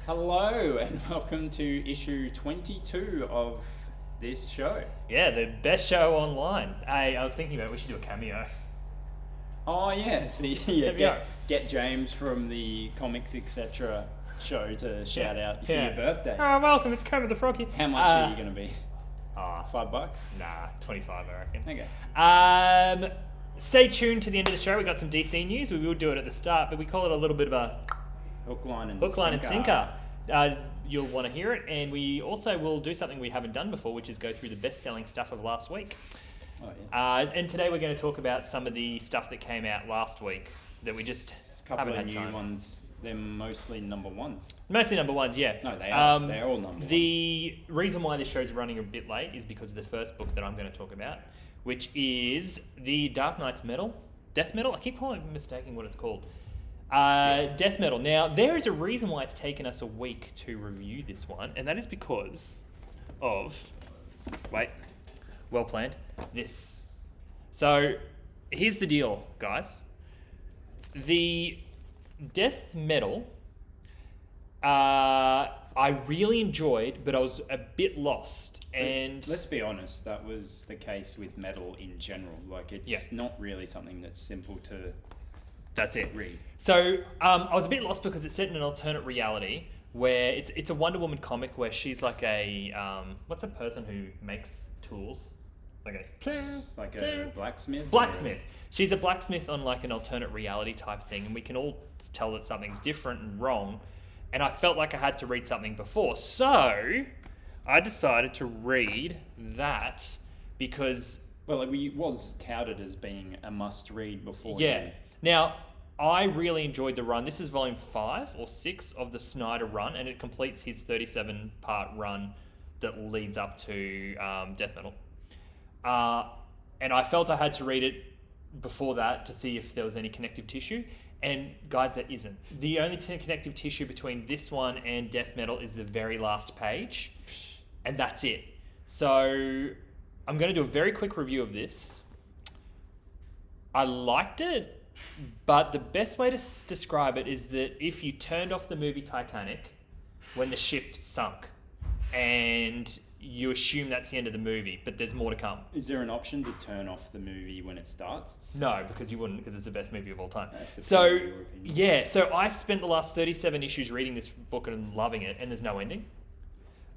Hello and welcome to issue 22 of this show. Yeah, the best show online. Hey, I was thinking about we should do a cameo. Oh yeah, see, get James from the Comics Etc. show to shout out for your birthday. Oh, welcome, it's Kermit the Froggy. How much are you going to be? $5? Nah, 25 I reckon. Okay. Stay tuned to the end of the show. We got some DC news. We will do it at the start, but we call it a little bit of a Hook, line, and sinker. You'll want to hear it, and we also will do something we haven't done before, which is go through the best-selling stuff of last week. Oh, yeah. And today we're going to talk about some of the stuff that came out last week that we just haven't had time. A couple of new ones. They're mostly number ones. Mostly number ones, yeah. No, they are. They're all number ones. The reason why this show's running a bit late is because of the first book that I'm going to talk about, which is the Dark Knight's Metal. Death Metal? I keep mistaking what it's called. Death Metal. Now, there is a reason why it's taken us a week to review this one, and that is because of... Wait. Well planned. This. So, here's the deal, guys. The Death Metal, I really enjoyed, but I was a bit lost. And let's be honest, that was the case with metal in general. Like, it's not really something that's simple to... That's it. Read. So I was a bit lost because it's set in an alternate reality where it's a Wonder Woman comic where she's like a what's a person who makes tools? Like a blacksmith. Blacksmith. She's a blacksmith on like an alternate reality type thing, and we can all tell that something's different and wrong. And I felt like I had to read something before, so I decided to read that because it was touted as being a must-read before. Yeah. Now, I really enjoyed the run. This is volume 5 or 6 of the Snyder run, and it completes his 37-part run that leads up to Death Metal. And I felt I had to read it before that to see if there was any connective tissue. And guys, there isn't. The only connective tissue between this one and Death Metal is the very last page, and that's it. So I'm going to do a very quick review of this. I liked it. But the best way to describe it is that if you turned off the movie Titanic when the ship sunk and you assume that's the end of the movie, but there's more to come. Is there an option to turn off the movie when it starts? No, because you wouldn't, because it's the best movie of all time. So I spent the last 37 issues reading this book and loving it, and there's no ending.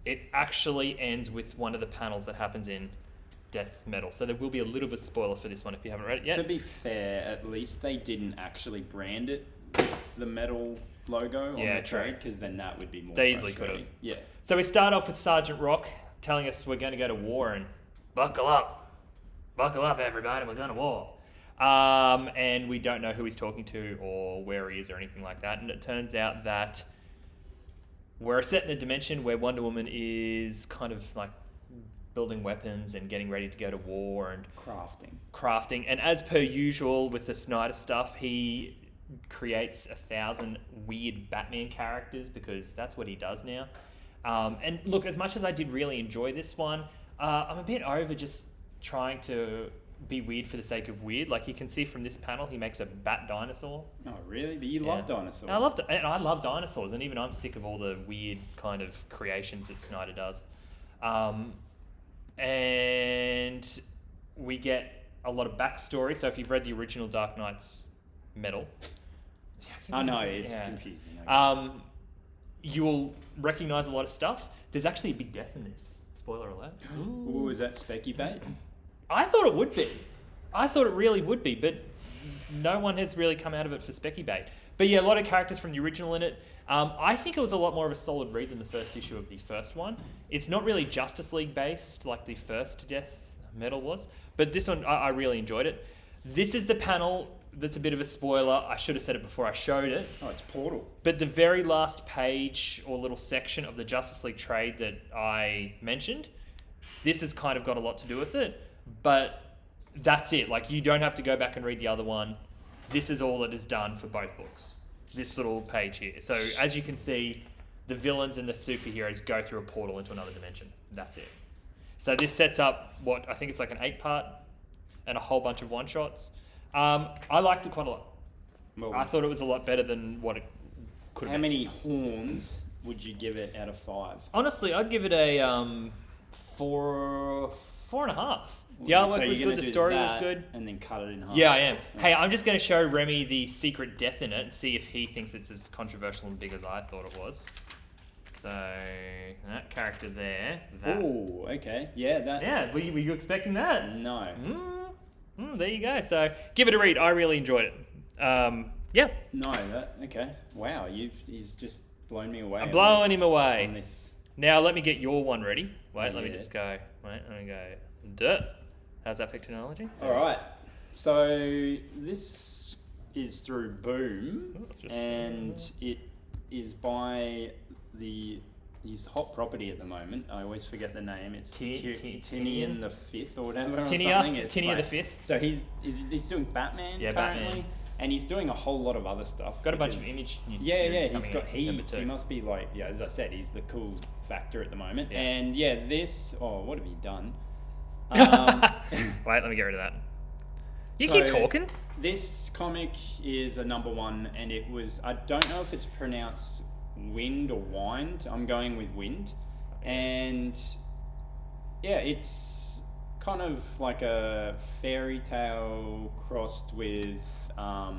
It actually ends with one of the panels that happens in Death Metal. So there will be a little bit of spoiler for this one if you haven't read it yet. To be fair, at least they didn't actually brand it with the metal logo on the trade, because then that would be more They easily could have. Yeah. So we start off with Sergeant Rock telling us we're going to go to war and buckle up everybody, we're going to war. And we don't know who he's talking to or where he is or anything like that. And it turns out that we're set in a dimension where Wonder Woman is kind of like building weapons and getting ready to go to war and crafting. And as per usual with the Snyder stuff, he creates 1,000 weird Batman characters because that's what he does now. And look, as much as I did really enjoy this one, I'm a bit over just trying to be weird for the sake of weird. Like you can see from this panel, he makes a bat dinosaur. Oh, really? But you love dinosaurs. I love dinosaurs, and even I'm sick of all the weird kind of creations that Snyder does. And we get a lot of backstory. So if you've read the original Dark Knight's Metal... I know, it's confusing. You will recognise a lot of stuff. There's actually a big death in this. Spoiler alert. Ooh, is that specky bait? I thought it would be. I thought it really would be, but no one has really come out of it for specky bait. But yeah, a lot of characters from the original in it. I think it was a lot more of a solid read than the first issue of the first one. It's not really Justice League based like the first Death Metal was, but this one, I really enjoyed it. This is the panel that's a bit of a spoiler. I should have said it before I showed it. Oh, it's Portal. But the very last page or little section of the Justice League trade that I mentioned, this has kind of got a lot to do with it, but that's it. Like, you don't have to go back and read the other one. This is all it is done for both books. This little page here. So as you can see, the villains and the superheroes go through a portal into another dimension. That's it. So this sets up what I think it's like an 8-part and a whole bunch of one-shots. I liked it quite a lot. Well, I thought it was a lot better than what it could have been. How many horns would you give it out of 5? Honestly, I'd give it a 4.5. The artwork So was you're good, gonna the do story was that good. and then cut it in half. Yeah, I am. Hey, I'm just going to show Remy the secret death in it and see if he thinks it's as controversial and big as I thought it was. So, that character there. Oh, okay. Yeah, that. Yeah, were you expecting that? No. There you go. So, give it a read. I really enjoyed it. Yeah. No, that. Okay. Wow, he's just blown me away. I'm blowing him away. On this. Now, let me get your one ready. Wait, Yeah. let me just go. Wait, let me go. Duh. How's that for technology? All right. So this is through Boom, and it is by his hot property at the moment. I always forget the name. It's Tinian the Fifth or whatever. Tinia the Fifth. So he's doing Batman currently. Batman. And he's doing a whole lot of other stuff. Got a bunch of image news Yeah, series he's coming got out September heaps. too. He must be like, yeah, as I said, he's the cool factor at the moment. Yeah. And yeah, this. Oh, what have you done? Wait, let me get rid of that. You So- keep talking. This comic is a #1, and it was. I don't know if it's pronounced wind or wind. I'm going with wind, and yeah, it's kind of like a fairy tale crossed with. I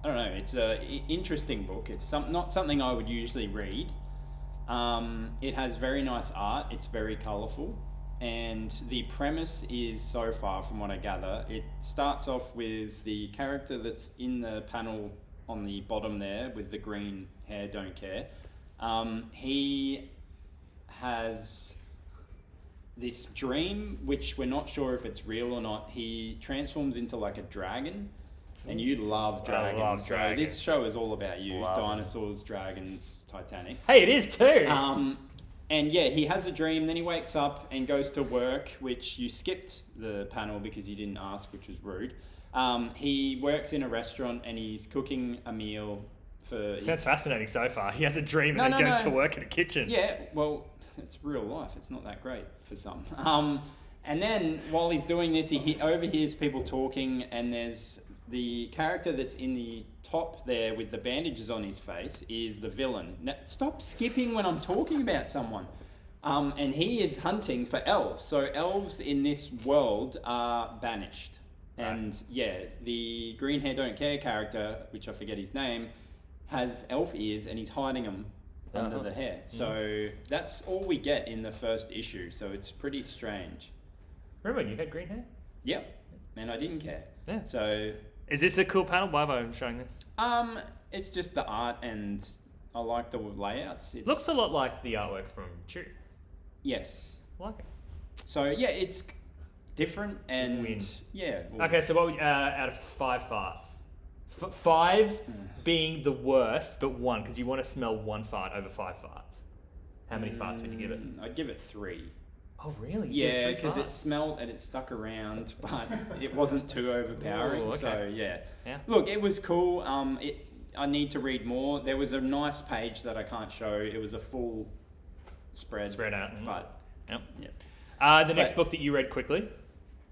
don't know. It's a interesting book. It's not something I would usually read. It has very nice art. It's very colourful. And the premise is, so far from what I gather, it starts off with the character that's in the panel on the bottom there with the green hair, don't care. He has this dream, which we're not sure if it's real or not. He transforms into like a dragon. And you love dragons. love So dragons. this show is all about you. Love 'em. Dinosaurs, dragons, Titanic. Hey, it is too. And yeah, he has a dream, then he wakes up and goes to work, which you skipped the panel because you didn't ask, which was rude. He works in a restaurant and he's cooking a meal for... Sounds fascinating so far. He has a dream No, and then no, goes no. to work in a kitchen. Yeah, well, it's real life. It's not that great for some. And then while he's doing this, he overhears people talking, and there's the character that's in the top there with the bandages on his face is the villain. Now, stop skipping when I'm talking about someone. And he is hunting for elves. So elves in this world are banished. And yeah, the green hair don't care character, which I forget his name, has elf ears and he's hiding them under the hair. So that's all we get in the first issue. So it's pretty strange. Remember when you had green hair? Yep. And I didn't care. Yeah. So Is this a cool panel? Why am I showing this? it's just the art, and I like the layouts. It Looks a lot like the artwork from Chew. Yes. I like it. So yeah, it's different and Wind. yeah. Okay, so what would, out of 5 farts? 5 being the worst, but 1, because you want to smell 1 fart over 5 farts. How many farts would you give it? I'd give it 3. Oh, really? You Yeah, give it because 3 it farts? smelled and it stuck around, but it wasn't too overpowering. Ooh, okay. So yeah. Yeah. Look, it was cool. I need to read more. There was a nice page that I can't show. It was a full spread. Spread out. But Yep. yeah. The next But- book that you read quickly.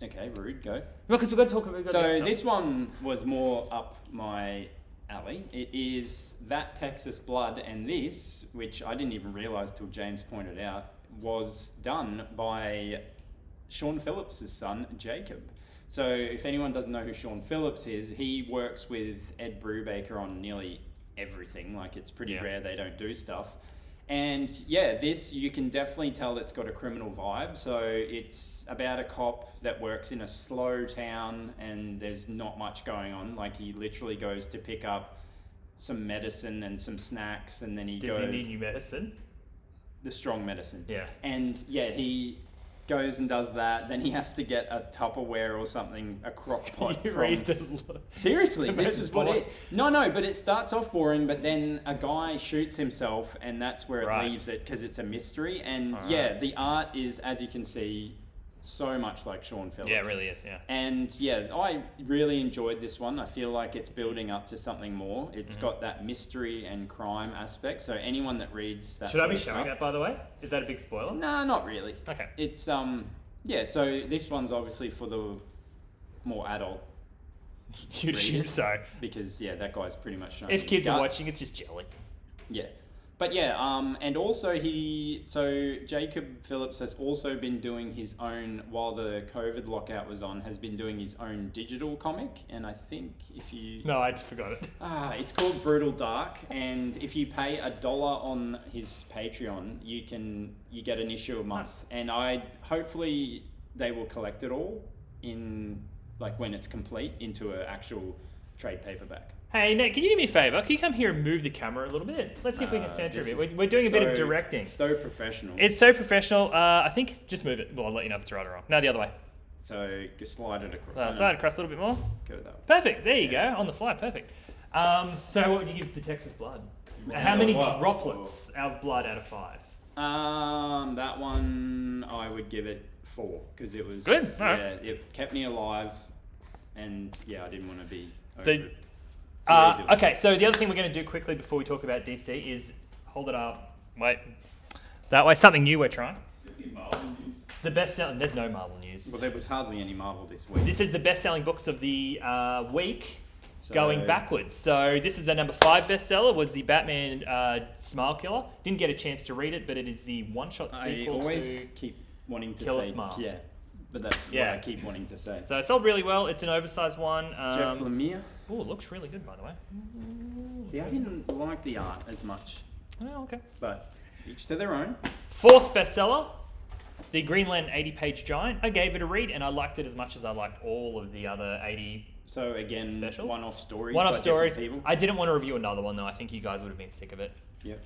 Okay, rude. Go. No, because we're going to talk about. So this one was more up my alley. It is That Texas Blood, and this, which I didn't even realise till James pointed out, was done by Sean Phillips' son, Jacob. So if anyone doesn't know who Sean Phillips is, he works with Ed Brubaker on nearly everything. Like, it's pretty rare they don't do stuff. And yeah, this, you can definitely tell it's got a criminal vibe. So it's about a cop that works in a slow town and there's not much going on. Like, he literally goes to pick up some medicine and some snacks, and then Does he need new medicine? the strong medicine. Yeah. And yeah, he goes and does that. Then he has to get a Tupperware or something, a crock pot. You from... read the... Seriously, the this most is what boring- it... No, but it starts off boring, but then a guy shoots himself, and that's where it Right. leaves it, because it's a mystery. And Alright. yeah, the art is, as you can see, so much like Sean Phillips. Yeah, it really is, yeah. And yeah, I really enjoyed this one. I feel like it's building up to something more. It's got that mystery and crime aspect. So anyone that reads that Should I sort be of showing stuff, that, by the way? Is that a big spoiler? Nah, not really. Okay. It's yeah. So this one's obviously for the more adult, You'd assume readers, so. because yeah, that guy's pretty much. Showing If his kids are guts. watching, it's just jelly. Yeah. But yeah, and also Jacob Phillips has also been doing his own, while the COVID lockout was on, has been doing his own digital comic, and I think if you... No, I just forgot it. it's called Brutal Dark, and if you pay $1 on his Patreon, you get an issue a month, and hopefully they will collect it all in, like, when it's complete, into an actual trade paperback. Hey, Nate, can you do me a favour? Can you come here and move the camera a little bit? Let's see if we can center a bit. We're doing a bit of directing. So professional. It's so professional. I think just move it. Well, I'll let you know if it's right or wrong. No, the other way. So just slide it across. Slide across a little bit more. Go that way. Perfect. There you go. On the fly. Perfect. So what would you give the Texas blood? How many droplets of blood out of 5? That one I would give it 4 because it was good. It kept me alive, and I didn't want to be. Okay, so the other thing we're going to do quickly before we talk about DC is hold it up. Wait, that way. Something new we're trying. The best-selling. There's no Marvel news. Well, there was hardly any Marvel this week. This is the best-selling books of the week, going backwards. So this is the number 5 bestseller. Was the Batman Smile Killer. Didn't get a chance to read it, but it is the one-shot sequel. I always keep wanting to Killer say Smile. Yeah, but that's what I keep wanting to say. So it sold really well. It's an oversized one. Jeff Lemire. Oh, it looks really good, by the way. See, I didn't like the art as much. Oh, okay. But each to their own. 4th bestseller, the Green Lantern 80-page giant. I gave it a read, and I liked it as much as I liked all of the other 80 So again, specials. One-off stories. One-off by stories. different people. I didn't want to review another one, though. I think you guys would have been sick of it. Yep.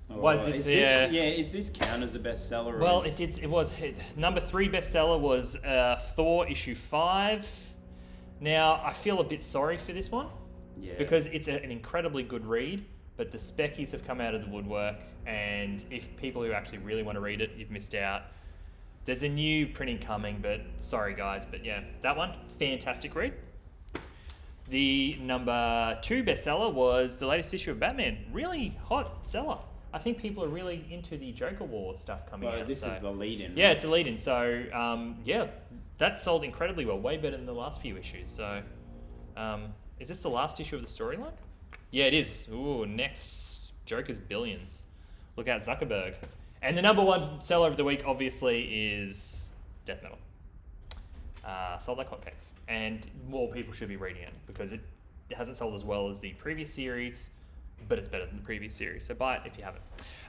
Is this count as a bestseller? Well, it did. It was number 3 bestseller was Thor issue 5. Now I feel a bit sorry for this one, because it's an incredibly good read, but the speckies have come out of the woodwork, and if people who actually really want to read it, you've missed out. There's a new printing coming, but sorry guys, but yeah, that one, fantastic read. The number 2 bestseller was the latest issue of Batman, really hot seller. I think people are really into the Joker War stuff coming out. This is the lead-in. Yeah, it's a lead-in. So, that sold incredibly well, way better than the last few issues. So, is this the last issue of the storyline? Yeah, it is. Ooh, next, Joker's Billions. Look out, Zuckerberg. And the number 1 seller of the week, obviously, is Death Metal. Sold like hotcakes. And more people should be reading it, because it hasn't sold as well as the previous series, but it's better than the previous series. So buy it if you haven't.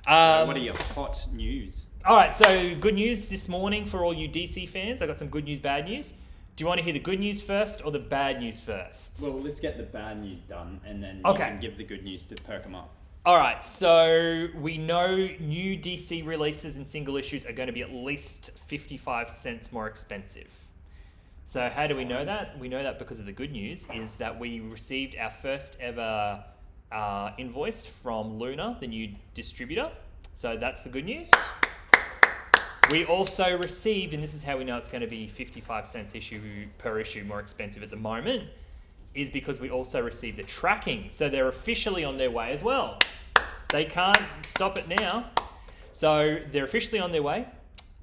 So what are your hot news? All right, so good news this morning for all you DC fans. I got some good news, bad news. Do you want to hear the good news first or the bad news first? Well, let's get the bad news done, and then you can give the good news to perk them up. All right, so we know new DC releases and single issues are going to be at least 55 cents more expensive. So how do we know that? We know that because of the good news is that we received our first ever invoice from Luna, the new distributor. So that's the good news. We also received, and this is how we know it's going to be 55 cents per issue more expensive at the moment, is because we also received a tracking. So they're officially on their way as well. They can't stop it now. So they're officially on their way.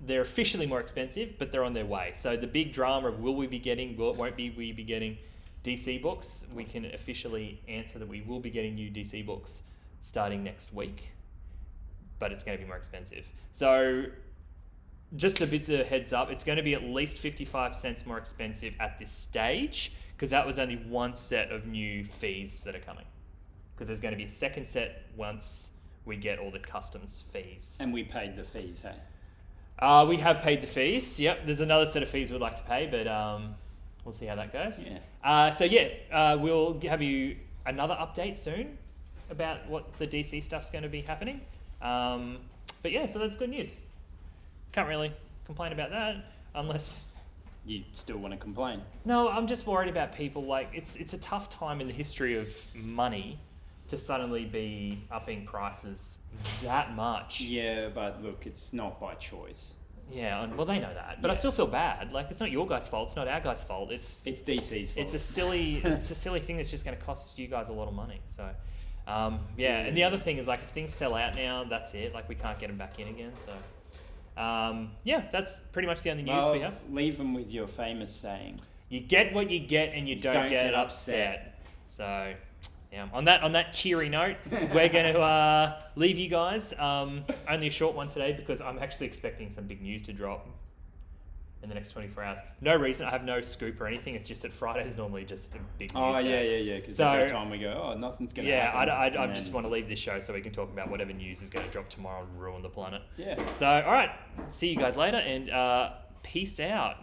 They're officially more expensive, but they're on their way. So the big drama of won't we be getting DC books, we can officially answer that we will be getting new DC books starting next week, but it's going to be more expensive. So just a bit of heads up, it's going to be at least 55 cents more expensive at this stage, because that was only one set of new fees that are coming. Because there's going to be a second set once we get all the customs fees. And we paid the fees, hey? We have paid the fees. Yep, there's another set of fees we'd like to pay, but we'll see how that goes. Yeah. We'll have you another update soon about what the DC stuff's going to be happening. But yeah, so that's good news. Can't really complain about that unless you still want to complain. No, I'm just worried about people. Like it's a tough time in the history of money to suddenly be upping prices that much. Yeah, but look, it's not by choice. Yeah, well, they know that, but I still feel bad. Like, it's not your guys' fault. It's not our guys' fault. It's DC's fault. It's a silly thing that's just going to cost you guys a lot of money. So, And the other thing is, like, if things sell out now, that's it. Like, we can't get them back in again. So, that's pretty much the only news we have. Leave them with your famous saying: "You get what you get, and you don't get upset." So, Yeah. On that cheery note, we're going to leave you guys. Only a short one today because I'm actually expecting some big news to drop in the next 24 hours. No reason. I have no scoop or anything. It's just that Friday's normally just a big news day. Yeah. Because every time we go, oh, nothing's going to happen. I just want to leave this show so we can talk about whatever news is going to drop tomorrow and ruin the planet. Yeah. So, all right. See you guys later and peace out.